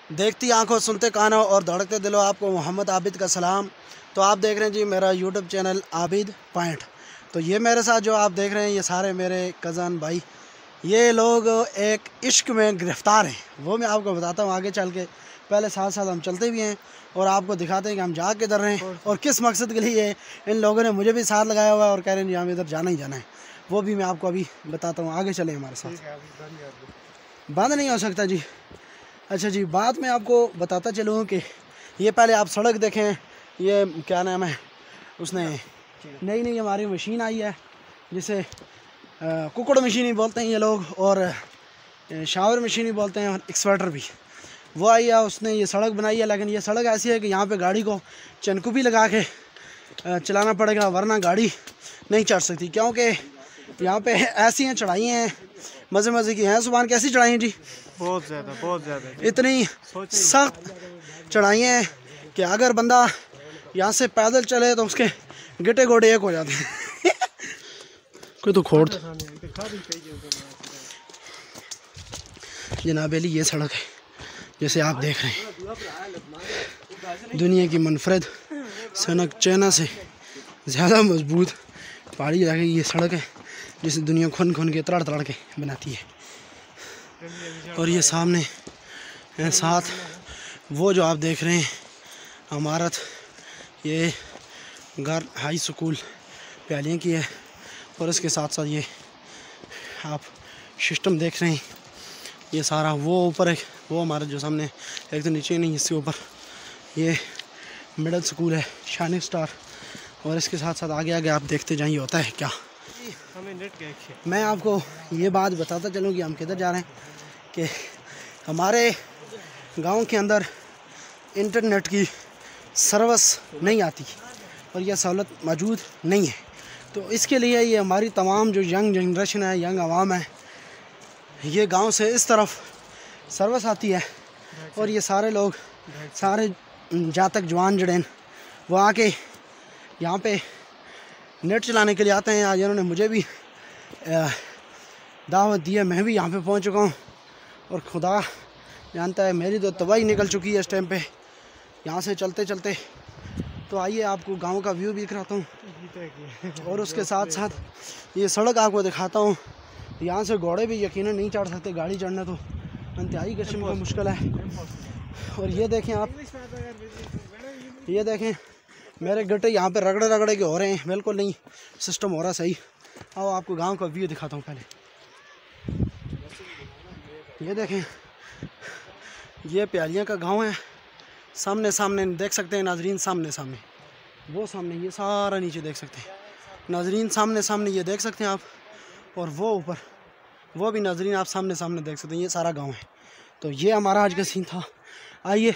देखती आंखों, सुनते कानों और धड़कते दिलों, आपको मोहम्मद आबिद का सलाम। तो आप देख रहे हैं जी मेरा यूट्यूब चैनल आबिद पॉइंट। तो ये मेरे साथ जो आप देख रहे हैं ये सारे मेरे कज़न भाई, ये लोग एक इश्क में गिरफ़्तार हैं। वो मैं आपको बताता हूँ आगे चल के। पहले साथ साथ हम चलते भी हैं और आपको दिखाते हैं कि हम जा किधर रहे हैं और किस मकसद के लिए इन लोगों ने मुझे भी साथ लगाया हुआ है और कह रहे हैं जी हमें इधर जाना ही जाना है। वो भी मैं आपको अभी बताता हूँ, आगे चलें हमारे साथ। बंद नहीं हो सकता जी। अच्छा जी, बात मैं आपको बताता चलूँ कि ये पहले आप सड़क देखें, ये क्या नाम है उसने नई नई हमारी मशीन आई है जिसे कुकड़ मशीन ही बोलते हैं ये लोग, और शावर मशीन ही बोलते हैं, एक्सवर्टर भी वो आई है। उसने ये सड़क बनाई है, लेकिन ये सड़क ऐसी है कि यहाँ पे गाड़ी को चनकुपी लगा के चलाना पड़ेगा वरना गाड़ी नहीं चढ़ सकती, क्योंकि यहाँ पे ऐसी हैं चढ़ाई हैं मज़े मज़े की हैं। सुबह कैसी चढ़ाई हैं जी? बहुत ज़्यादा इतनी सख्त चढ़ाई हैं कि अगर बंदा यहाँ से पैदल चले तो उसके गिटे गोडे एक हो जाते हैं। कोई तो खोड़ जनाब अली, ये सड़क है जैसे आप देख रहे हैं, दुनिया की मुनफरद सनक चाइना से ज़्यादा मजबूत पहाड़ी इलाके की ये सड़क है जिसे दुनिया खुन खुन के तड़ तड़ के बनाती है। और ये सामने साथ वो जो आप देख रहे हैं इमारत, ये घर हाई स्कूल प्यालियाँ की है, और इसके साथ साथ ये आप सिस्टम देख रहे हैं ये सारा। वो ऊपर एक वो हमारा जो सामने एक तो नीचे नहीं, इसके ऊपर ये मिडिल स्कूल है शाइनिंग स्टार, और इसके साथ साथ आगे आगे आप देखते जाइए होता है क्या। मैं आपको ये बात बताता चलूँ कि हम किधर जा रहे हैं कि हमारे गांव के अंदर इंटरनेट की सर्विस नहीं आती और यह सहूलत मौजूद नहीं है। तो इसके लिए ये हमारी तमाम जो यंग जनरेशन है, यंग आवाम है, ये गांव से इस तरफ सर्विस आती है और ये सारे लोग, सारे जातक जवान जड़ेन वो आके यहाँ पे नेट चलाने के लिए आते हैं। आज इन्होंने मुझे भी दावत दी है, मैं भी यहाँ पे पहुँच चुका हूँ और खुदा जानता है मेरी तो तबाही निकल चुकी है इस टाइम पे यहाँ से चलते चलते। तो आइए आपको गांव का व्यू भी दिखाता हूँ और उसके साथ साथ ये सड़क आपको दिखाता हूँ। यहाँ से घोड़े भी यकीनन नहीं चढ़ सकते, गाड़ी चढ़ना तो इंतहाई किस्म का मुश्किल है। और ये देखें आप, ये देखें मेरे गट्टे यहाँ पे रगड़े रगड़े के हो रहे हैं, बिल्कुल नहीं सिस्टम हो रहा सही। आओ आपको गांव का व्यू दिखाता हूँ पहले। ये देखें, ये प्यालियाँ का गांव है, सामने सामने देख सकते हैं नाजरीन, सामने सामने वो सामने ये सारा नीचे देख सकते हैं नाजरीन, सामने सामने ये देख सकते हैं आप, और वो ऊपर वो भी नाजरीन आप सामने सामने देख सकते हैं, ये सारा गांव है। तो ये हमारा आज का सीन था। आइए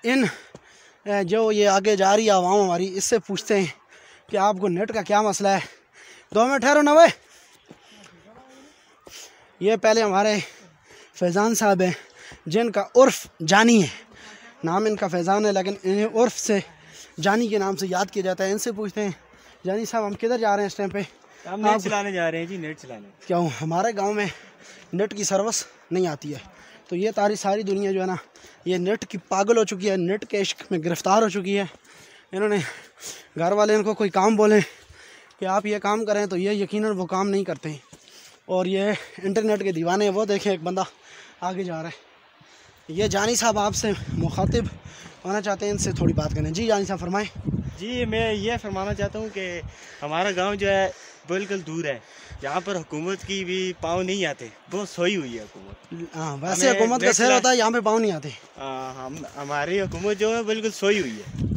इन जो ये आगे जा रही है आवाम हमारी, इससे पूछते हैं कि आपको नेट का क्या मसला है। 2 मिनट ठहरो ना भाई। ये पहले हमारे फैज़ान साहब हैं जिनका उर्फ जानी है, नाम इनका फैज़ान है लेकिन इन्हें उर्फ से जानी के नाम से याद किया जाता है। इनसे पूछते हैं जानी साहब हम किधर जा रहे हैं इस टाइम पे? हम नेट चलाने जा रहे हैं जी, नेट चलाने। क्यों? हमारे गांव में नेट की सर्विस नहीं आती है। तो ये सारी दुनिया जो है ना, ये नेट की पागल हो चुकी है, नेट के इश्क में गिरफ़्तार हो चुकी है। इन्होंने घर वाले इनको कोई काम बोले कि आप ये काम करें तो ये यकीनन वो काम नहीं करते हैं, और ये इंटरनेट के दीवाने। वो देखें एक बंदा आगे जा रहा है। ये जानी साहब आपसे मुखातिब होना चाहते हैं, इनसे थोड़ी बात करें। जी जानी साहब फरमाएं। जी मैं ये फरमाना चाहता हूँ कि हमारा गांव जो है बिल्कुल दूर है, यहाँ पर हुकूमत की भी पाँव नहीं आते, बहुत सोई हुई है हुकूमत। हाँ, वैसे हुकूमत का शहर होता है, यहाँ पे पाँव नहीं आते। हमारी हुकूमत जो है बिल्कुल सोई हुई है।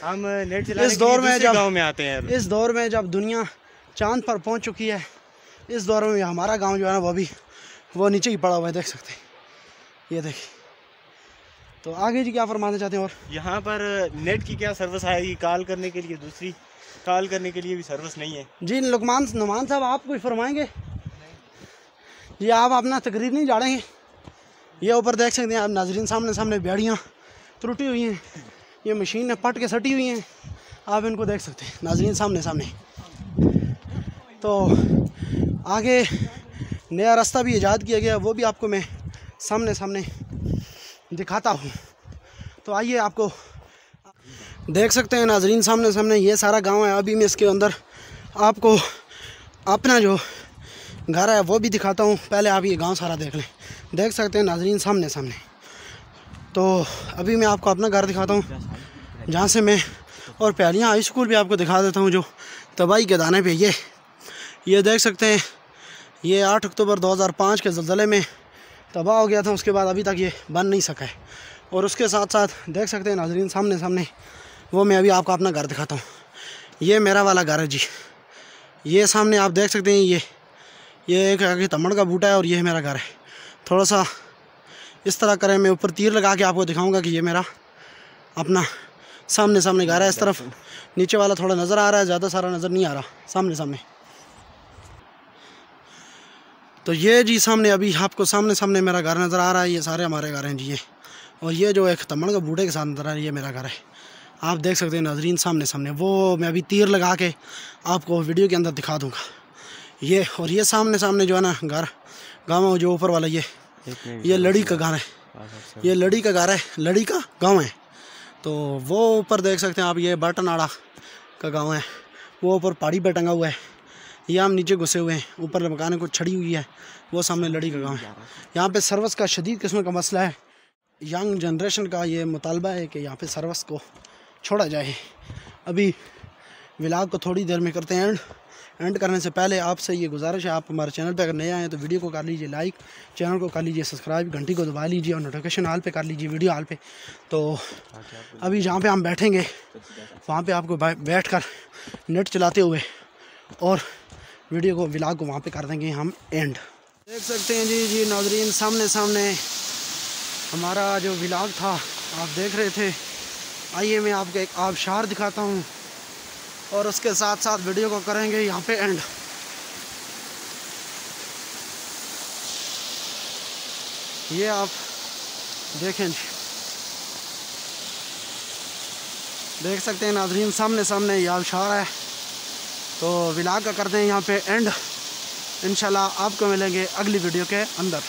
हम नेट चलाने इस दौर में जब गाँव में आते हैं, इस दौर में जब दुनिया चाँद पर पहुँच चुकी है, इस दौर में हमारा गाँव जो है ना वो नीचे ही पड़ा हुआ है, देख सकते हैं। ये देखिए। तो आगे जी क्या फरमाना चाहते हैं? और यहाँ पर नेट की क्या सर्विस आएगी? कॉल करने के लिए, दूसरी कॉल करने के लिए भी सर्विस नहीं है जी। नुमान साहब आप कुछ फरमाएंगे जी? आप अपना तकरीर नहीं झाड़ेंगे? ये ऊपर देख सकते हैं आप नाजरीन, सामने सामने बेड़ियाँ त्रुटी हुई हैं, ये मशीन में पट के सटी हुई हैं, आप इनको देख सकते हैं नाजरीन सामने सामने। तो आगे नया रास्ता भी ईजाद किया गया, वो भी आपको मैं सामने सामने दिखाता हूँ। तो आइए, आपको देख सकते हैं नाजरीन सामने सामने ये सारा गांव है। अभी मैं इसके अंदर आपको अपना जो घर है वो भी दिखाता हूँ। पहले आप ये गांव सारा देख लें। देख सकते हैं नाजरीन सामने सामने। तो अभी मैं आपको अपना घर दिखाता हूँ जहाँ से मैं, और प्यालियाँ हाई स्कूल भी आपको दिखा देता हूँ जो तबाही के दाने पे ये देख सकते हैं। ये 8 अक्टूबर 2005 के ज़लज़ले में तबाह हो गया था। उसके बाद अभी तक ये बन नहीं सका है। और उसके साथ साथ देख सकते हैं नाजरीन सामने सामने, वो मैं अभी आपको अपना घर दिखाता हूँ। ये मेरा वाला घर है जी। ये सामने आप देख सकते हैं, ये एक आगे तमड़ का बूटा है और ये मेरा घर है। थोड़ा सा इस तरह करें, मैं ऊपर तीर लगा के आपको दिखाऊंगा कि ये मेरा अपना सामने सामने घर है। इस तरफ नीचे वाला थोड़ा नज़र आ रहा है, ज़्यादा सारा नज़र नहीं आ रहा सामने सामने। तो ये जी सामने अभी आपको सामने सामने मेरा घर नज़र आ रहा है। ये सारे हमारे घर हैं जी ये। और ये जो एक तमड़ का बूटे के साथ नज़र आ रहा है, ये मेरा घर है। आप देख सकते हैं नाजरीन सामने सामने। वो मैं अभी तीर लगा के आपको वीडियो के अंदर दिखा दूँगा ये। और ये सामने सामने जो है ना घर गाँव जो ऊपर वाला ये लड़ी का घर है। ये लड़ी का घर है, लड़ी का गांव है। तो वो ऊपर देख सकते हैं आप, ये बटनाड़ा का गांव है। वो ऊपर पहाड़ी पे टंगा हुआ है। ये हम नीचे घुसे हुए हैं, ऊपर मकान को छड़ी हुई है। वो सामने लड़ी का गांव है। यहाँ पे सर्विस का शदीद किस्म का मसला है। यंग जनरेशन का ये मुतालबा है कि यहाँ पे सर्विस को छोड़ा जाए। अभी व्लॉग को थोड़ी देर में करते हैं एंड करने से पहले आपसे ये गुजारिश है, आप हमारे चैनल पे अगर नए आए हैं तो वीडियो को कर लीजिए लाइक, चैनल को कर लीजिए सब्सक्राइब, घंटी को दबा लीजिए और नोटिफिकेशन ऑल पे कर लीजिए, वीडियो ऑल पे। तो अभी जहाँ पे हम बैठेंगे वहाँ पे आपको बैठ कर नेट चलाते हुए और वीडियो को व्लॉग को वहाँ पे कर देंगे हम एंड। देख सकते हैं जी नाजरीन सामने सामने हमारा जो व्लॉग था आप देख रहे थे। आइए मैं आपको एक आबशार दिखाता हूँ और उसके साथ साथ वीडियो को करेंगे यहाँ पे एंड। ये आप देखें, देख सकते हैं नाजरीन सामने सामने ये आबशार है। तो व्लॉग का करते हैं यहाँ पे एंड। इंशाल्लाह आपको मिलेंगे अगली वीडियो के अंदर।